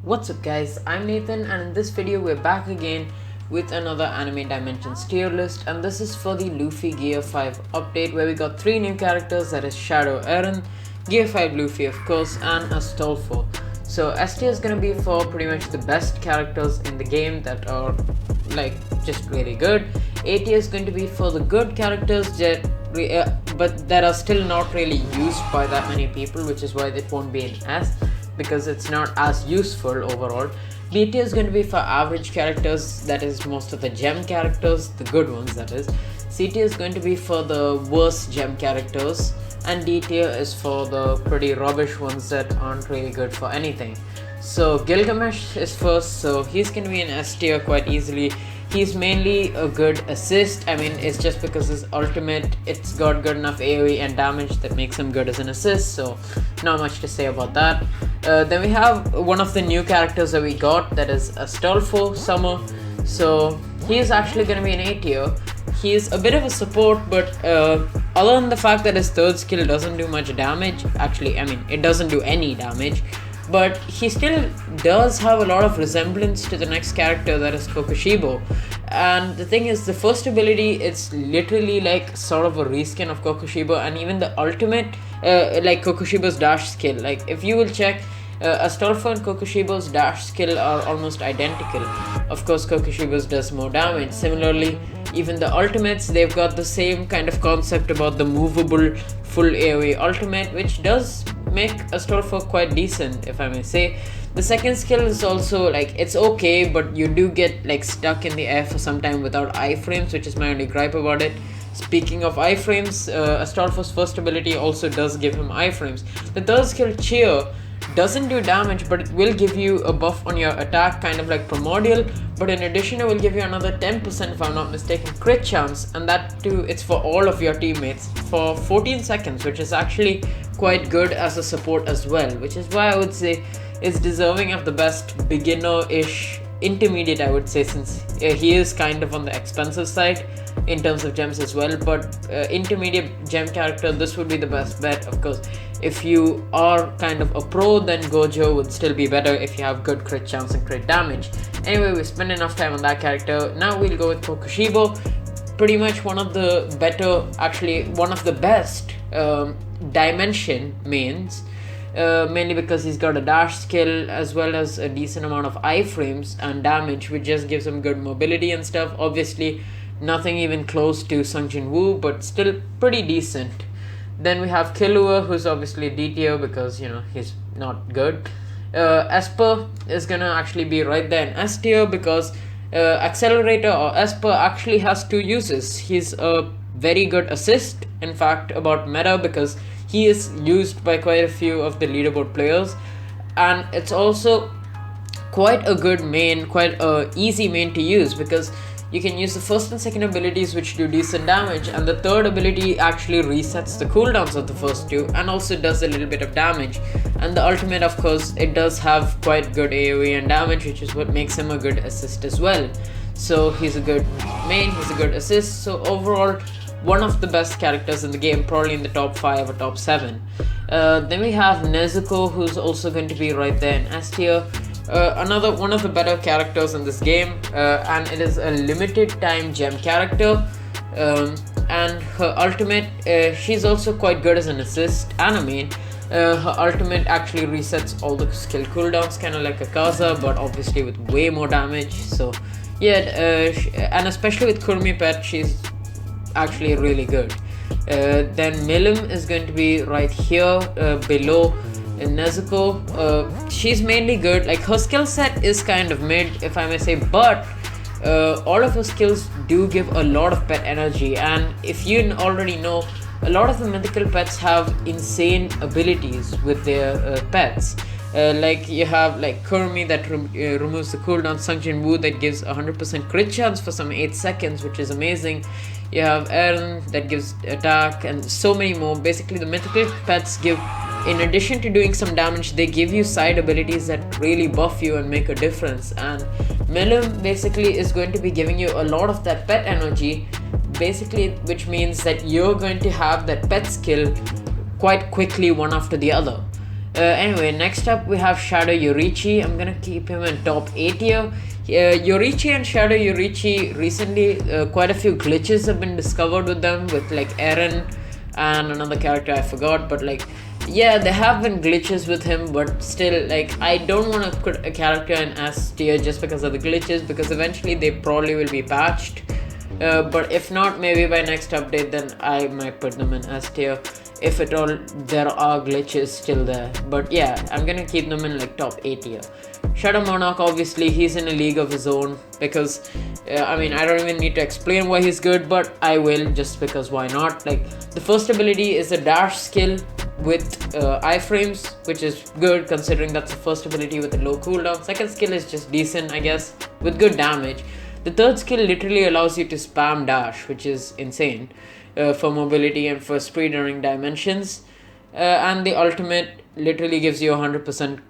What's up guys, I'm Nathan and in this video we're back again with another Anime Dimensions tier list, and this is for the Luffy Gear 5 update where we got 3 new characters, that is Shadow Eren, Gear 5 Luffy of course, and Astolfo. So S tier is gonna be for pretty much the best characters in the game that are like just really good. A tier is going to be for the good characters but that are still not really used by that many people, which is why it won't be an S, because it's not as useful overall. B tier is going to be for average characters, that is most of the gem characters, the good ones that is. C tier is going to be for the worst gem characters, and D tier is for the pretty rubbish ones that aren't really good for anything. So Gilgamesh is first, so he's going to be an S tier quite easily. He's mainly a good assist. I mean, it's just because his ultimate, it's got good enough AoE and damage that makes him good as an assist, so not much to say about that. Then we have one of the new characters that we got, that is Astolfo Summer. So he is actually going to be an A tier. He is a bit of a support, but other than the fact that his third skill doesn't do much damage, actually, I mean, it doesn't do any damage, but he still does have a lot of resemblance to the next character, that is Kokushibo. And the thing is, the first ability, it's literally like sort of a reskin of Kokushibo, and even the ultimate, like Kokushibo's dash skill, like if you will check, Astolfo and Kokushibo's dash skill are almost identical. Of course, Kokushibo's does more damage. Similarly, even the ultimates, they've got the same kind of concept about the movable full AoE ultimate, which does make Astolfo quite decent, if I may say. The second skill is also like, it's okay, but you do get like stuck in the air for some time without iframes, which is my only gripe about it. Speaking of iframes, Astolfo's first ability also does give him iframes. The third skill, Cheer, doesn't do damage, but it will give you a buff on your attack, kind of like Primordial, but in addition it will give you another 10%, if I'm not mistaken, crit chance, and that too, it's for all of your teammates for 14 seconds, which is actually quite good as a support as well, which is why I would say it's deserving of the best beginner-ish intermediate, I would say, since he is kind of on the expensive side in terms of gems as well, but intermediate gem character, this would be the best bet. Of course, if you are kind of a pro, then Gojo would still be better if you have good crit chance and crit damage. Anyway, we spent enough time on that character. Now we'll go with Kokushibo, pretty much one of the better, actually one of the best dimension mains, mainly because he's got a dash skill as well as a decent amount of iframes and damage, which just gives him good mobility and stuff. Obviously nothing even close to Sung Jin Woo, but still pretty decent. Then we have Killua, who's obviously D tier because, you know, he's not good. Esper is gonna actually be right there in S tier because Accelerator or Esper actually has 2 uses. He's a very good assist, in fact, about meta, because he is used by quite a few of the leaderboard players, and it's also quite a good main, quite a easy main to use, because you can use the first and second abilities, which do decent damage, and the third ability actually resets the cooldowns of the first 2 and also does a little bit of damage. And the ultimate, of course, it does have quite good AoE and damage, which is what makes him a good assist as well. So he's a good main, he's a good assist, so overall one of the best characters in the game, probably in the top 5 or top 7. Then we have Nezuko, who's also going to be right there in S tier. Another one of the better characters in this game, and it is a limited time gem character, and her ultimate, she's also quite good as an assist and a main. Her ultimate actually resets all the skill cooldowns, kind of like a Kaza, but obviously with way more damage. So yeah, and especially with Kurumi Pet, she's actually really good. Then Milim is going to be right here below Nezuko. She's mainly good, like her skill set is kind of mid, if I may say, but all of her skills do give a lot of pet energy, and if you already know, a lot of the mythical pets have insane abilities with their pets. Like you have like Kurumi that removes the cooldown, Sung Jin Woo that gives 100% crit chance for some 8 seconds, which is amazing. You have Eren that gives attack, and so many more. Basically, the mythical pets give, in addition to doing some damage, they give you side abilities that really buff you and make a difference. And Milim basically is going to be giving you a lot of that pet energy, basically, which means that you're going to have that pet skill quite quickly, one after the other. Anyway, next up we have Shadow Yorichi. I'm gonna keep him in top 8 here. Yorichi and Shadow Yorichi recently, quite a few glitches have been discovered with them, with like Eren and another character I forgot, but like, yeah, there have been glitches with him, but still, like, I don't want to put a character in S tier just because of the glitches, because eventually they probably will be patched. But if not, maybe by next update, then I might put them in S tier, if at all there are glitches still there. But yeah, I'm gonna keep them in like top 8 tier. Shadow Monarch, obviously he's in a league of his own, because I mean, I don't even need to explain why he's good, but I will, just because why not. Like, the first ability is a dash skill with iframes, which is good considering that's the first ability with a low cooldown. Second skill is just decent, I guess, with good damage. The third skill literally allows you to spam dash, which is insane for mobility and for speed during dimensions. And the ultimate literally gives you a 100%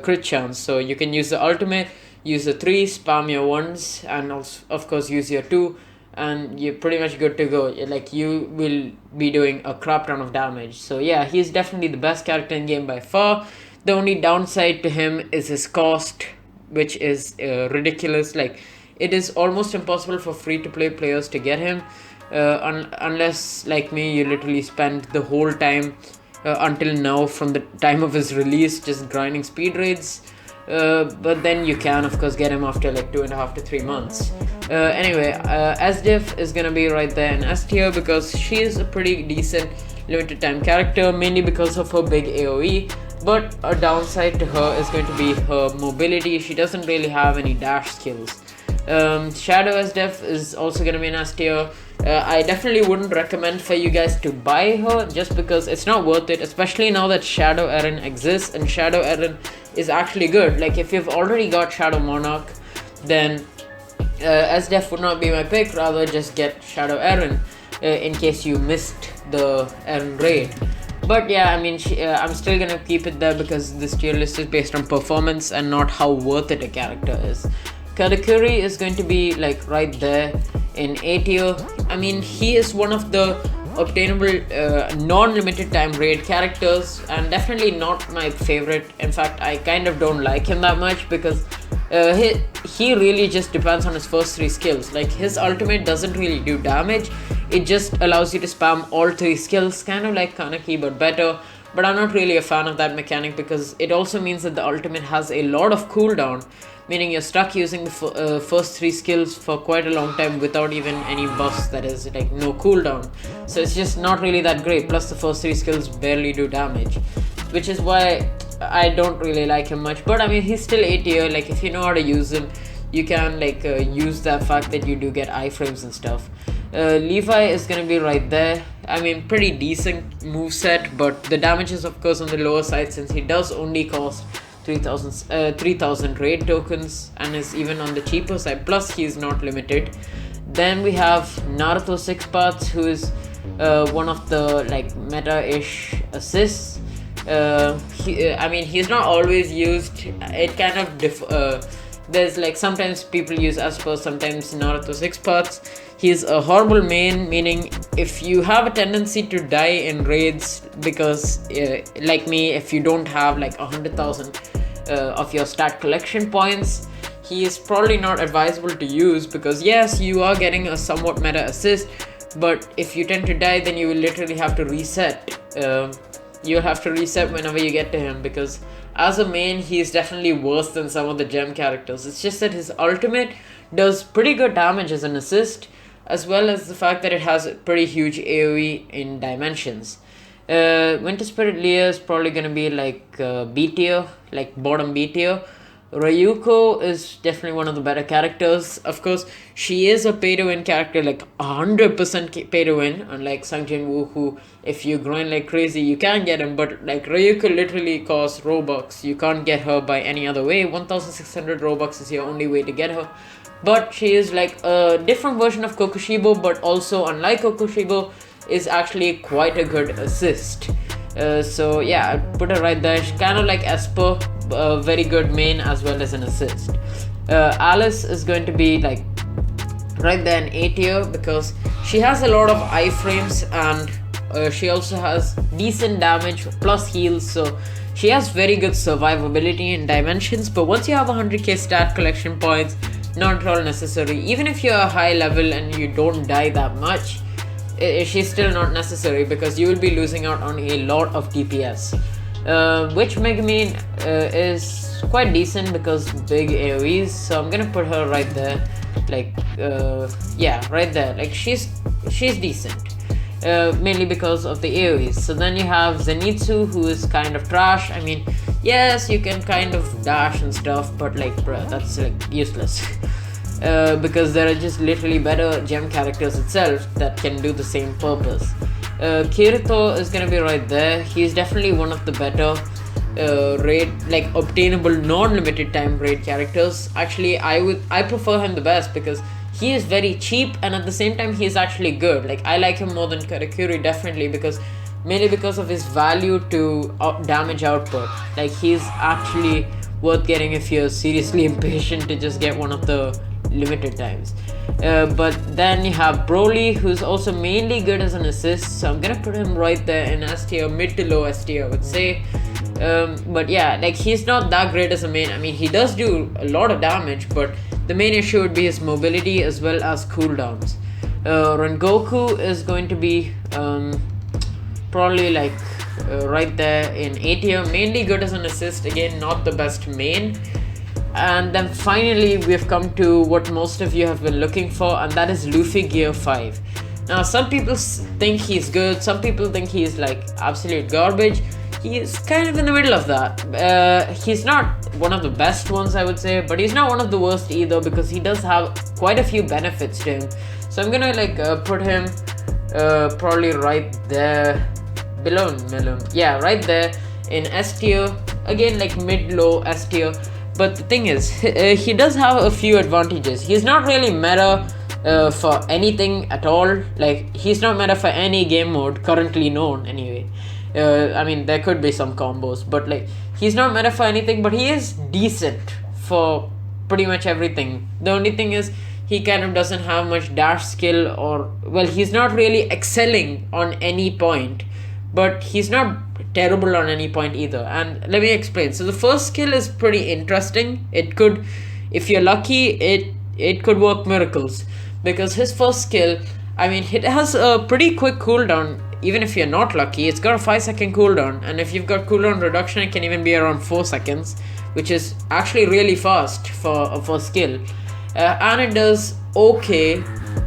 crit chance, so you can use the ultimate, use the 3, spam your 1s, and also, of course, use your 2, and you're pretty much good to go. Like, you will be doing a crap ton of damage. So yeah, he's definitely the best character in game by far. The only downside to him is his cost, which is ridiculous. Like, it is almost impossible for free-to-play players to get him, unless, like me, you literally spend the whole time until now, from the time of his release, just grinding speed raids. But then you can, of course, get him after like 2.5 to 3 months. Anyway, Asdiff is gonna be right there in S tier, because she is a pretty decent limited time character, mainly because of her big AoE. But a downside to her is going to be her mobility. She doesn't really have any dash skills. Shadow Asdiff is also gonna be in S tier. I definitely wouldn't recommend for you guys to buy her, just because it's not worth it, especially now that Shadow Eren exists, and Shadow Eren is actually good. Like, if you've already got Shadow Monarch, then Asdiff would not be my pick. Rather, just get Shadow Eren in case you missed the Eren raid. But yeah, I mean, I'm still gonna keep it there, because this tier list is based on performance and not how worth it a character is. Katakuri is going to be like right there in A tier. I mean, he is one of the obtainable non-limited time raid characters, and definitely not my favorite. In fact, I kind of don't like him that much, because he really just depends on his first 3 skills. Like, his ultimate doesn't really do damage, it just allows you to spam all 3 skills, kind of like Kaneki but better. But I'm not really a fan of that mechanic, because it also means that the ultimate has a lot of cooldown, meaning you're stuck using the first 3 skills for quite a long time without even any buffs, that is, like, no cooldown. So it's just not really that great, plus the first 3 skills barely do damage, which is why I don't really like him much. But I mean, he's still A tier. Like, if you know how to use him, you can like use that fact that you do get iframes and stuff. Levi is gonna be right there. I mean, pretty decent moveset, but the damage is of course on the lower side, since he does only cost 3000 raid tokens and is even on the cheaper side, plus he's not limited. Then we have Naruto 6 Paths, who is one of the like meta-ish assists. I mean, he's not always used. It kind of there's like sometimes people use Asper, sometimes Naruto 6 Paths. He's a horrible main, meaning if you have a tendency to die in raids because like me, if you don't have like 100,000 of your stat collection points, he is probably not advisable to use, because yes, you are getting a somewhat meta assist, but if you tend to die, then you will literally have to reset. You'll have to reset whenever you get to him, because as a main, he is definitely worse than some of the gem characters. It's just that his ultimate does pretty good damage as an assist, as well as the fact that it has a pretty huge AoE in dimensions. Winter Spirit Leah is probably going to be like B tier, like bottom B tier. Ryuko is definitely one of the better characters. Of course, she is a pay-to-win character, like 100% pay-to-win, unlike Sang Jin-woo, who, if you grind like crazy, you can get him, but like Ryuko literally costs Robux. You can't get her by any other way. 1600 Robux is your only way to get her. But she is like a different version of Kokushibo, but also, unlike Kokushibo, is actually quite a good assist. So yeah, I'd put her right there. She's kind of like Esper, a very good main as well as an assist. Alice is going to be like right there in A tier, because she has a lot of iframes and she also has decent damage plus heals, so She has very good survivability in dimensions, but once you have 100k stat collection points, not at all necessary. Even if you're a high level and you don't die that much, she's still not necessary because you will be losing out on a lot of DPS. Which Megumin is quite decent because big AoEs, so I'm gonna put her right there. Like, yeah, right there. Like, she's decent. Mainly because of the AoEs. So then you have Zenitsu, who is kind of trash. I mean, yes, you can kind of dash and stuff, but like, bruh, that's like useless. Because there are just literally better gem characters itself that can do the same purpose. Kirito is gonna be right there. He's definitely one of the better raid, like obtainable non-limited time raid characters. Actually, I prefer him the best because he is very cheap and at the same time he is actually good. Like, I like him more than Karakuri definitely mainly because of his value to damage output. Like, he's actually worth getting if you're seriously impatient to just get one of the limited times. But then you have Broly, who's also mainly good as an assist, so I'm gonna put him right there in S tier, mid to low S tier I would say. But yeah, like, he's not that great as a main. I mean, he does do a lot of damage, but the main issue would be his mobility as well as cooldowns. Rengoku is going to be probably like right there in A tier, mainly good as an assist, again not the best main. And then finally we've come to what most of you have been looking for, and that is Luffy Gear 5. Now, some people think he's good, some people think he's like absolute garbage. He is kind of in the middle of that. He's not one of the best ones, I would say, but he's not one of the worst either because he does have quite a few benefits to him. So I'm gonna like put him probably right there below Melon. Yeah, right there in S tier. Again, like mid-low S tier. But the thing is, he does have a few advantages. He's not really meta for anything at all. Like, he's not meta for any game mode currently known anyway. I mean, there could be some combos, but like, he's not meta for anything, but he is decent for pretty much everything. The only thing is, he kind of doesn't have much dash skill, or, well, he's not really excelling on any point, but he's not terrible on any point either. And let me explain. So the first skill is pretty interesting. It could, if you're lucky, it could work miracles, because his first skill, I mean, it has a pretty quick cooldown. Even if you're not lucky, it's got a 5-second cooldown, and if you've got cooldown reduction, it can even be around 4 seconds, which is actually really fast for a first skill. And it does okay.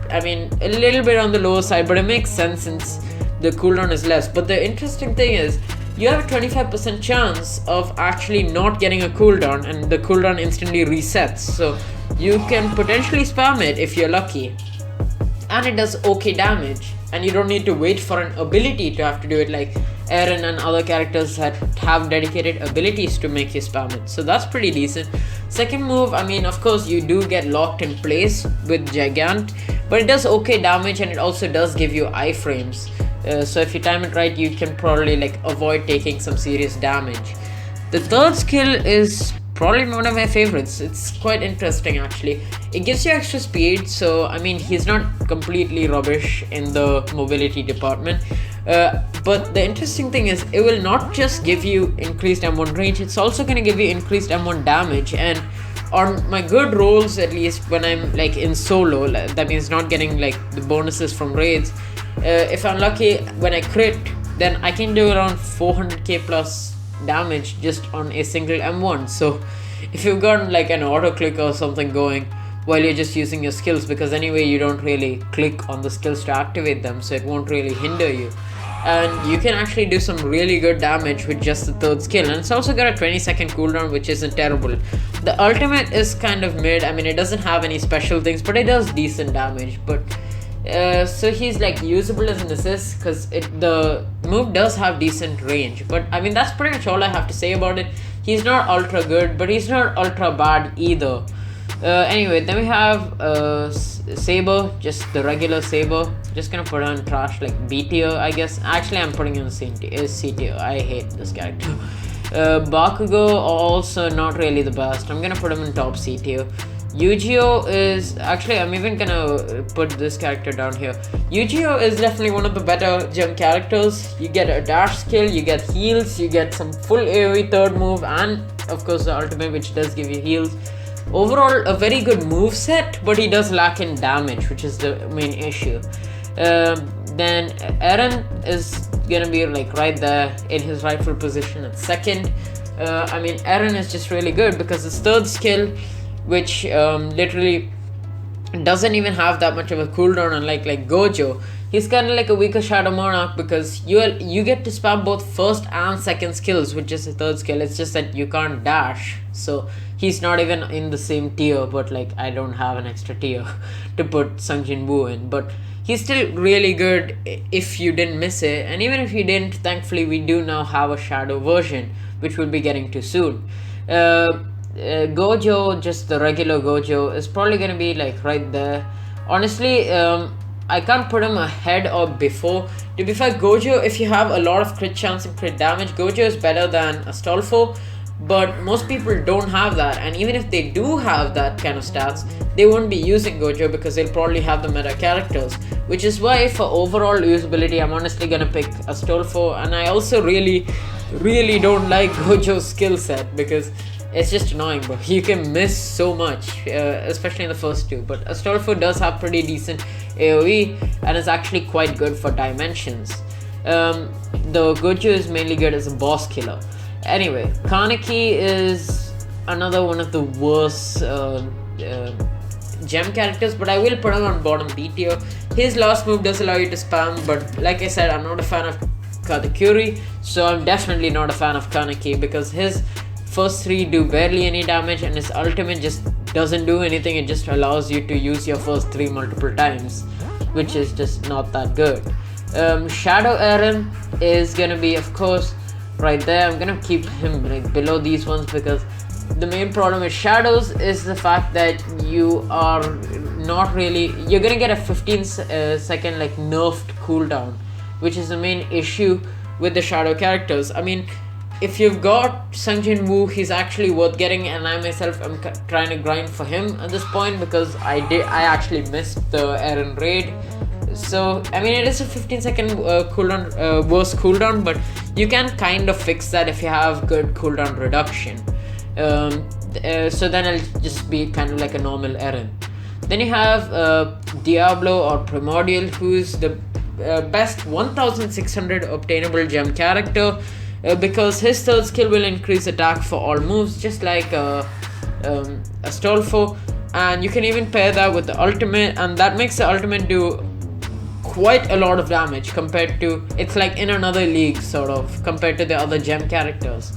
I mean, a little bit on the lower side, but it makes sense since the cooldown is less. But the interesting thing is, you have a 25% chance of actually not getting a cooldown, and the cooldown instantly resets. So you can potentially spam it if you're lucky. And it does okay damage, and you don't need to wait for an ability to have to do it like Eren and other characters that have dedicated abilities to make you spam it. So that's pretty decent. Second move, I mean, of course you do get locked in place with Gigant, but it does okay damage, and it also does give you iframes. So if you time it right, you can probably like avoid taking some serious damage. The third skill is probably one of my favorites. It's quite interesting actually. It gives you extra speed, so I mean, he's not completely rubbish in the mobility department. But the interesting thing is, it will not just give you increased M1 range, it's also going to give you increased M1 damage. And on my good rolls, at least when I'm like in solo, that means not getting like the bonuses from raids, if I'm lucky, when I crit, then I can do around 400k plus damage just on a single M1. So if you've got like an auto click or something going while you're just using your skills, because anyway you don't really click on the skills to activate them, so it won't really hinder you, and you can actually do some really good damage with just the third skill. And it's also got a 20-second cooldown, which isn't terrible. The ultimate is kind of mid. I mean, it doesn't have any special things, but it does decent damage. But so he's like usable as an assist, because the move does have decent range. But I mean, that's pretty much all I have to say about it. He's not ultra good, but he's not ultra bad either. Anyway, then we have Saber, just the regular Saber. Just gonna put on trash, like B tier, I guess. Actually, I'm putting him in C tier. I hate this character. Bakugo, also not really the best. I'm gonna put him in top C tier. Yu-Gi-Oh is actually, I'm even gonna put this character down here. Yu-Gi-Oh is definitely one of the better gem characters. You get a dash skill, you get heals, you get some full AoE third move, and of course the ultimate, which does give you heals. Overall, a very good move set, but he does lack in damage, which is the main issue. Then Eren is gonna be like right there in his rightful position at second. I mean, Eren is just really good because his third skill, which literally doesn't even have that much of a cooldown, unlike like Gojo. He's kind of like a weaker Shadow Monarch because you get to spam both first and second skills, which is the third skill. It's just that you can't dash, so he's not even in the same tier. But like, I don't have an extra tier to put Sung Jin Woo in, but he's still really good if you didn't miss it. And even if you didn't, thankfully we do now have a Shadow version, which we'll be getting to soon. Gojo, just the regular Gojo, is probably gonna be like right there. Honestly, I can't put him ahead or before. To be fair, Gojo, if you have a lot of crit chance and crit damage, Gojo is better than Astolfo, but most people don't have that, and even if they do have that kind of stats, they won't be using Gojo because they'll probably have the meta characters, which is why for overall usability, I'm honestly gonna pick Astolfo. And I also really don't like Gojo's skill set because it's just annoying, bro. You can miss so much, especially in the first two. But Astolfo does have pretty decent AoE and is actually quite good for dimensions. Though Gojo is mainly good as a boss killer. Anyway, Kaneki is another one of the worst gem characters, but I will put him on bottom B tier. His last move does allow you to spam, but like I said, I'm not a fan of Katakuri, so I'm definitely not a fan of Kaneki because his first three do barely any damage and his ultimate just doesn't do anything. It just allows you to use your first three multiple times, which is just not that good. Shadow Eren is gonna be, of course, right there. I'm gonna keep him like below these ones because the main problem with Shadows is the fact that you are not really, you're gonna get a 15 second like nerfed cooldown, which is the main issue with the Shadow characters. I mean, if you've got Sung Jin Woo, he's actually worth getting, and I myself am trying to grind for him at this point because I actually missed the Eren raid. So I mean, it is a 15 second cooldown, worse cooldown, but you can kind of fix that if you have good cooldown reduction. So then it'll just be kind of like a normal Eren. Then you have Diablo or Primordial, who's the best 1600 obtainable gem character. Because his third skill will increase attack for all moves, just like Astolfo, and you can even pair that with the ultimate, and that makes the ultimate do quite a lot of damage compared to, it's like in another league sort of compared to the other gem characters.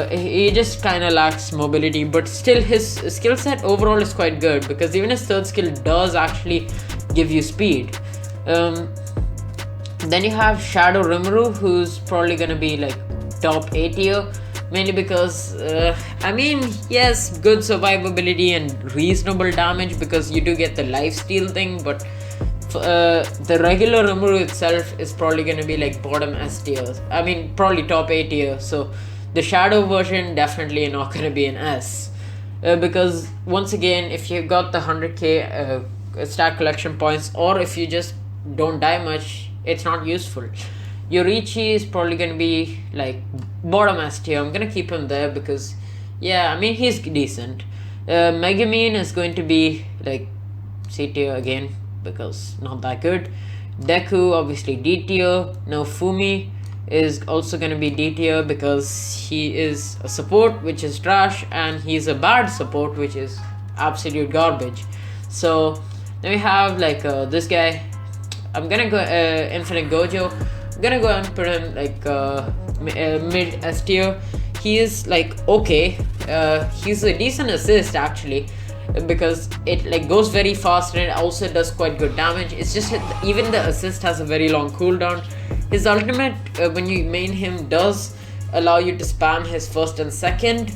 He just kind of lacks mobility, but still his skill set overall is quite good because even his third skill does actually give you speed. Then you have Shadow Rimuru, who's probably gonna be like top A tier, mainly because I mean, yes, good survivability and reasonable damage because you do get the lifesteal thing, but the regular Rimuru itself is probably gonna be like bottom S tier. I mean, probably top A tier. So the Shadow version definitely not gonna be an S because once again, if you got the 100k stat collection points, or if you just don't die much, it's not useful. Yorichi is probably gonna be like bottom S tier. I'm gonna keep him there because yeah, I mean, he's decent. Megumin is going to be like C tier again because not that good. Deku obviously D tier. Now Fumi is also gonna be D tier because he is a support, which is trash, and he's a bad support, which is absolute garbage. So then we have like this guy. I'm gonna go Infinite Gojo. I'm gonna go and put him like mid S tier. He is like okay. He's a decent assist actually because it like goes very fast and it also does quite good damage. It's just even the assist has a very long cooldown. His ultimate when you main him does allow you to spam his first and second,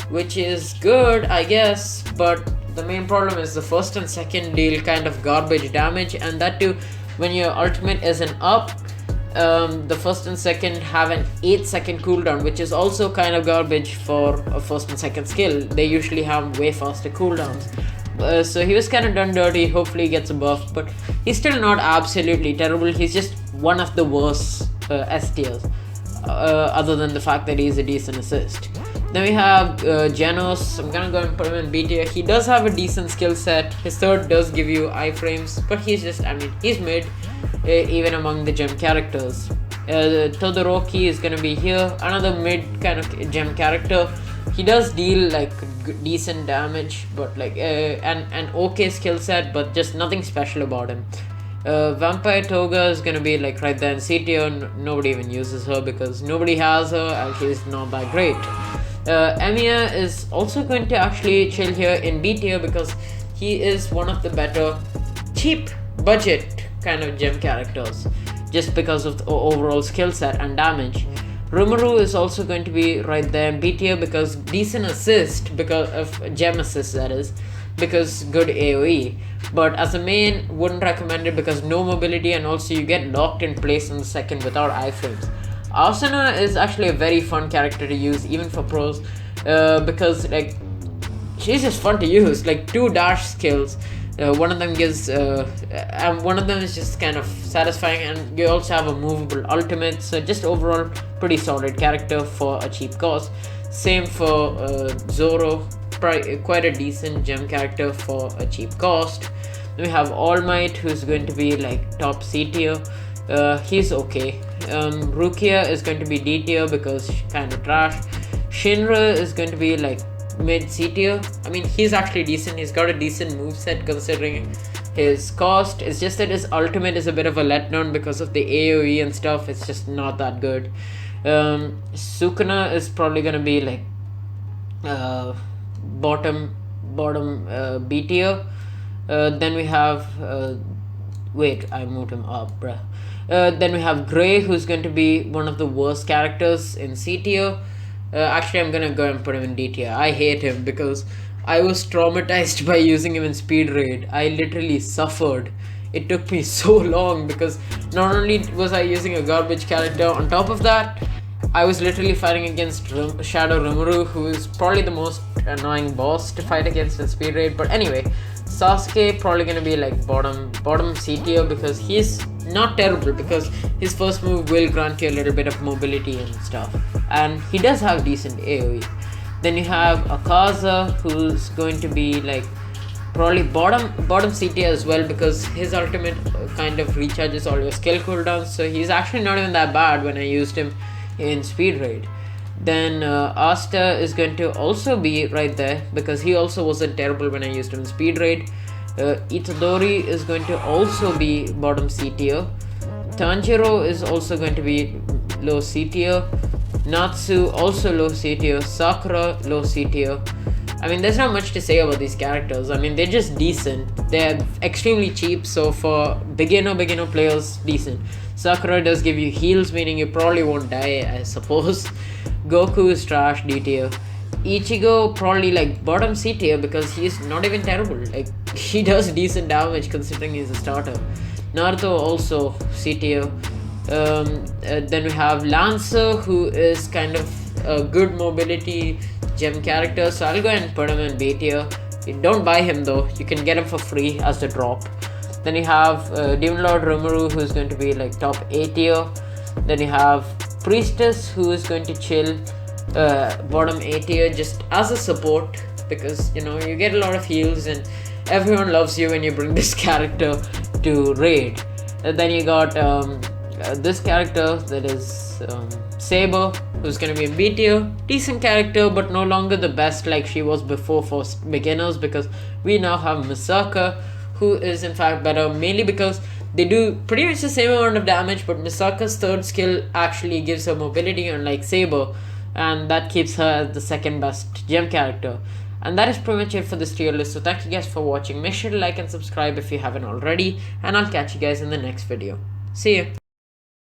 which is good I guess, but the main problem is the first and second deal kind of garbage damage, and that too when your ultimate isn't up. The first and second have an 8-second cooldown, which is also kind of garbage for a first and second skill. They usually have way faster cooldowns. So he was kind of done dirty. Hopefully he gets a buff, but he's still not absolutely terrible. He's just one of the worst S tiers, other than the fact that he's a decent assist. Then we have Genos. I'm gonna go and put him in B tier. He does have a decent skill set. His third does give you iframes, but he's just, I mean, he's mid, even among the gem characters. Todoroki is gonna be here, another mid kind of gem character. He does deal like decent damage, but like an okay skill set, but just nothing special about him. Vampire Toga is gonna be like right there in C tier. Nobody even uses her because nobody has her, and she's not that great. Emiya is also going to actually chill here in B tier because he is one of the better cheap budget kind of gem characters, just because of the overall skill set and damage. Rimuru is also going to be right there in B tier because decent assist, because of gem assist, that is, because good AoE. But as a main, wouldn't recommend it because no mobility, and also you get locked in place in the second without iframes. Asuna is actually a very fun character to use even for pros, because like she's just fun to use. Like 2 dash skills. One of them gives, and one of them is just kind of satisfying, and you also have a movable ultimate, so just overall pretty solid character for a cheap cost. Same for Zoro, quite a decent gem character for a cheap cost. Then we have All Might, who's going to be like top C tier. He's okay. Rukia is going to be D tier because she's kind of trash. Shinra is going to be like mid C tier. I mean, he's actually decent. He's got a decent moveset considering his cost. It's just that his ultimate is a bit of a letdown because of the AoE and stuff. It's just not that good. Sukuna is probably gonna be like bottom B tier. Then we have wait, I moved him up, bruh. Then we have Gray, who's going to be one of the worst characters in C tier. Actually, I'm gonna go and put him in D tier. I hate him because I was traumatized by using him in Speed Raid. I literally suffered. It took me so long because not only was I using a garbage character, on top of that, I was literally fighting against Shadow Rimuru, who is probably the most annoying boss to fight against in Speed Raid. But anyway, Sasuke probably gonna be like bottom C tier because he's not terrible, because his first move will grant you a little bit of mobility and stuff, and he does have decent AoE. Then you have Akaza, who's going to be like probably bottom C tier as well because his ultimate kind of recharges all your skill cooldowns, so he's actually not even that bad when I used him in Speed Raid. Then Asta is going to also be right there because he also wasn't terrible when I used him in Speed Raid. Itadori is going to also be bottom C tier. Tanjiro is also going to be low C tier. Natsu also low C tier. Sakura low C tier. I mean, there's not much to say about these characters. I mean, they're just decent. They're extremely cheap, so for beginner players, decent. Sakura does give you heals, meaning you probably won't die, I suppose. Goku is trash, D tier. Ichigo probably like bottom C tier because he's not even terrible. Like, he does decent damage considering he's a starter. Naruto also C tier. Then we have Lancer, who is kind of a good mobility gem character, so I'll go ahead and put him in B tier. Don't buy him though, you can get him for free as a drop. Then you have Demon Lord Rimuru, who's going to be like top A tier. Then you have Priestess, who is going to chill bottom A tier just as a support, because you know you get a lot of heals and everyone loves you when you bring this character to raid. Then you got this character, that is Saber, who's gonna be in B tier. Decent character, but no longer the best like she was before for beginners, because we now have Misaka, who is in fact better, mainly because they do pretty much the same amount of damage, but Misaka's third skill actually gives her mobility, unlike Saber, and that keeps her as the second best gem character. And that is pretty much it for this tier list, so thank you guys for watching. Make sure to like and subscribe if you haven't already, and I'll catch you guys in the next video. See ya!